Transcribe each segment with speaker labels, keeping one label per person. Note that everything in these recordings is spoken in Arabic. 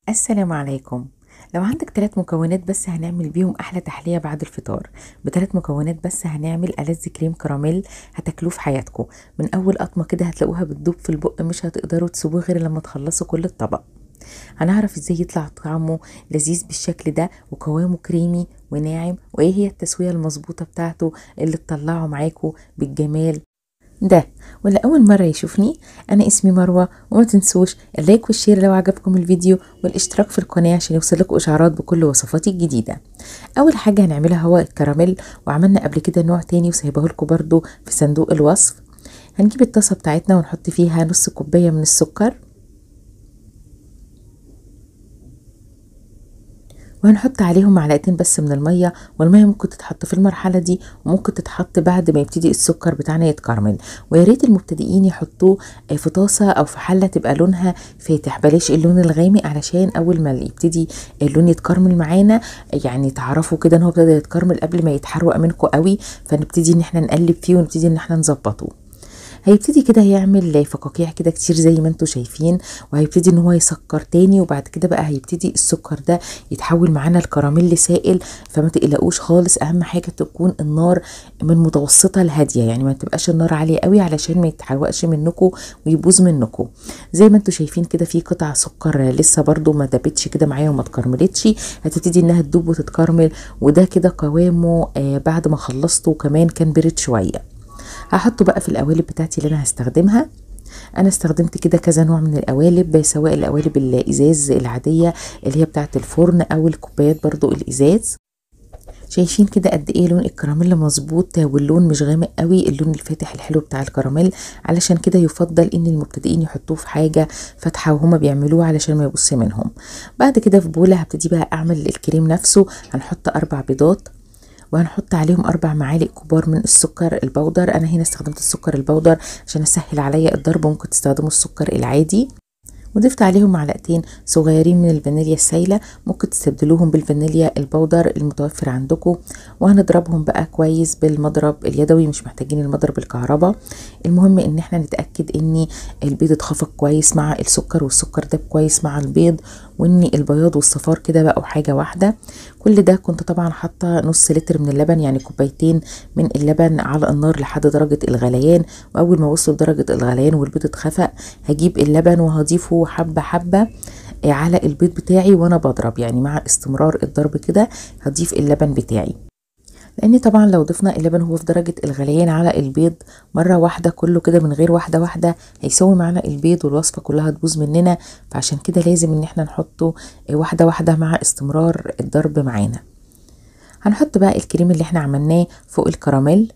Speaker 1: السلام عليكم. لو عندك 3 مكونات بس هنعمل بيهم احلى تحلية بعد الفطار. ب3 مكونات بس هنعمل ألذ كريم كراميل هتاكلوه في حياتكم. من اول قطمة كده هتلاقوها بتدوب في البق، مش هتقدروا تسيبوه غير لما تخلصوا كل الطبق. هنعرف ازاي يطلع طعمه لذيذ بالشكل ده وقوامه كريمي وناعم، وايه هي التسوية المظبوطة بتاعته اللي تطلعه معاكم بالجمال ده. واللي اول مره يشوفني، انا اسمي مروه، وما تنسوش اللايك والشير لو عجبكم الفيديو، والاشتراك في القناه عشان يوصلكوا اشعارات بكل وصفاتي الجديده. اول حاجه هنعملها هو الكراميل، وعملنا قبل كده نوع تاني وسايبه لكم برده في صندوق الوصف. هنجيب الطاسه بتاعتنا ونحط فيها نص كوبايه من السكر، وهنحط عليهم معلقتين بس من الميه، والميه ممكن تتحط في المرحله دي وممكن تتحط بعد ما يبتدي السكر بتاعنا يتكرمل. ويا ريت المبتدئين يحطوه في طاسه او في حله تبقى لونها فاتح، بلاش اللون الغامق، علشان اول ما يبتدي اللون يتكرمل معانا يعني تعرفوا كده ان هو ابتدى يتكرمل قبل ما يتحرق منكم قوي، فنبتدي ان احنا نقلب فيه ونبتدي ان احنا نظبطه. هيبتدي كده يعمل فقاقيع كده كتير زي ما انتوا شايفين، وهيبتدي ان هو يسكر تاني، وبعد كده بقى هيبتدي السكر ده يتحول معانا الكراميل سائل. فما تقلقوش خالص، اهم حاجه تكون النار من متوسطه لهاديه، يعني ما تبقاش النار عاليه قوي علشان ما يتحرقش منكم ويبوظ منكم. زي ما انتوا شايفين كده في قطع سكر لسه برده ما دابتش كده معايا وما اتكرملتش، هتبتدي انها تدوب وتتكرمل، وده كده قوامه بعد ما خلصته كمان كان برد شويه. هحطه بقى في القوالب بتاعتي اللي انا هستخدمها. انا استخدمت كده كذا نوع من القوالب، سواء القوالب الازاز العاديه اللي هي بتاعه الفرن او الكوبايات برضو الازاز. شايفين كده قد ايه لون الكراميل مظبوط، واللون مش غامق قوي، اللون الفاتح الحلو بتاع الكراميل. علشان كده يفضل ان المبتدئين يحطوه في حاجه فاتحه وهما بيعملوه علشان ما يبص منهم. بعد كده في بوله هبتدي بقى اعمل الكريم نفسه. هنحط 4 بيضات، وهنحط عليهم 4 معالق كبار من السكر البودر. انا هنا استخدمت السكر البودر عشان اسهل عليا الضرب، ممكن تستخدموا السكر العادي. وضفت عليهم معلقتين صغيرين من الفانيليا السايله، ممكن تستبدلوهم بالفانيليا البودر المتوفر عندكم. وهنضربهم بقى كويس بالمضرب اليدوي، مش محتاجين المضرب الكهرباء. المهم ان احنا نتاكد ان البيض اتخفق كويس مع السكر، والسكر ده كويس مع البيض، وان البياض والصفار كده بقوا حاجه واحده. كل ده كنت طبعا حاطه نص لتر من اللبن، يعني كوبايتين من اللبن على النار لحد درجه الغليان. واول ما وصل درجه الغليان والبيض اتخفق، هجيب اللبن وهضيفه حبه حبه على البيض بتاعي وانا بضرب، يعني مع استمرار الضرب كده هضيف اللبن بتاعي. لان طبعا لو ضفنا اللبن هو في درجه الغليان على البيض مره واحده كله كده من غير واحده واحده، هيسوي معانا البيض والوصفه كلها تبوظ مننا. فعشان كده لازم ان احنا نحطه واحده واحده مع استمرار الضرب معانا. هنحط بقى الكريم اللي احنا عملناه فوق الكراميل.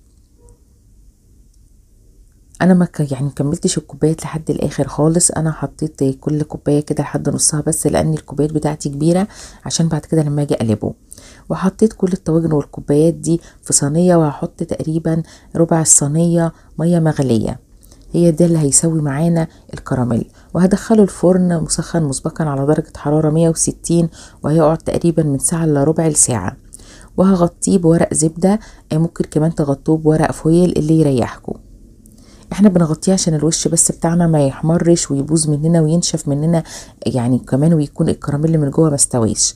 Speaker 1: انا ما يعني مكملتش الكوبايات لحد الاخر خالص، انا حطيت كل كوبايه كده لحد نصها بس، لان الكوبايات بتاعتي كبيره عشان بعد كده لما اجي اقلبه. وحطيت كل الطواجن والكوبايات دي في صينيه، وهحط تقريبا ربع الصينيه ميه مغليه، هي ده اللي هيسوي معانا الكراميل. وهدخله الفرن مسخن مسبقا على درجه حراره 160، وهيقعد تقريبا من ساعه الا ربع لساعه. وهغطيه بورق زبده، ممكن كمان تغطوه بورق فويل اللي يريحكم. احنا بنغطيه عشان الوش بس بتاعنا ما يحمرش ويبوظ مننا وينشف مننا، يعني كمان ويكون الكراميل من جوه ما استويش.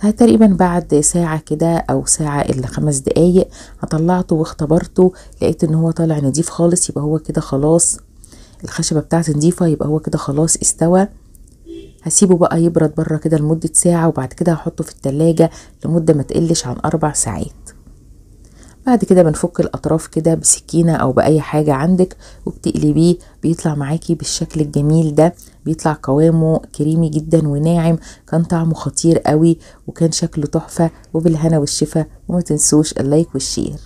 Speaker 1: تقريبا بعد ساعة كده او ساعة الا 5 دقايق هطلعته واختبرته، لقيت ان هو طالع نضيف خالص، يبقى هو كده خلاص الخشبة بتاعتي نضيفة، يبقى هو كده خلاص استوى. هسيبه بقى يبرد بره كده لمدة ساعة، وبعد كده هحطه في التلاجة لمدة ما تقلش عن 4 ساعات. بعد كده بنفك الاطراف كده بسكينه او باي حاجه عندك، وبتقلبيه بيطلع معاكي بالشكل الجميل ده. بيطلع قوامه كريمي جدا وناعم، كان طعمه خطير قوي وكان شكله تحفه. وبالهنا والشفا، وما تنسوش اللايك والشير.